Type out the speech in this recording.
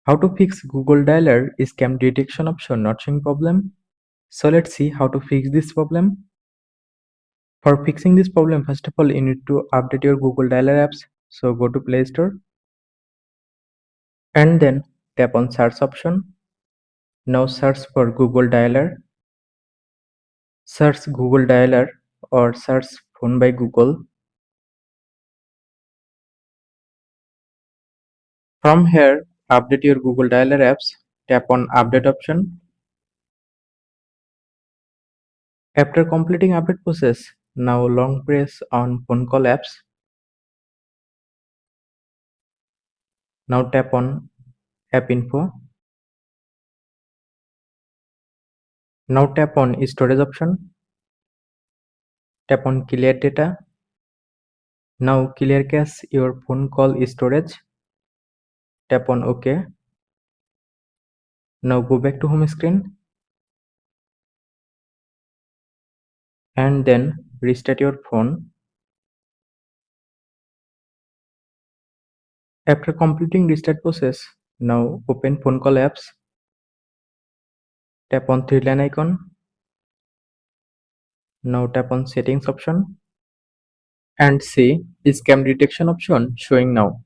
How to fix Google Dialer scam detection option not showing problem? So let's see how to fix this problem. For fixing this problem, first of all, you need to update your Google Dialer apps. So go to Play Store and then tap on search option. Now search for Google Dialer. Search Google Dialer or search phone by Google. From here, update your Google Dialer apps. Tap on update option. After completing update process, now long press on phone call apps. Now tap on app info. Now tap on storage option. Tap on clear data. Now clear cache your phone call storage. Tap on OK. Now go back to home screen and then restart your phone. After completing restart process, now open phone call apps. Tap on three line icon. Now tap on settings option and see scam detection option showing now.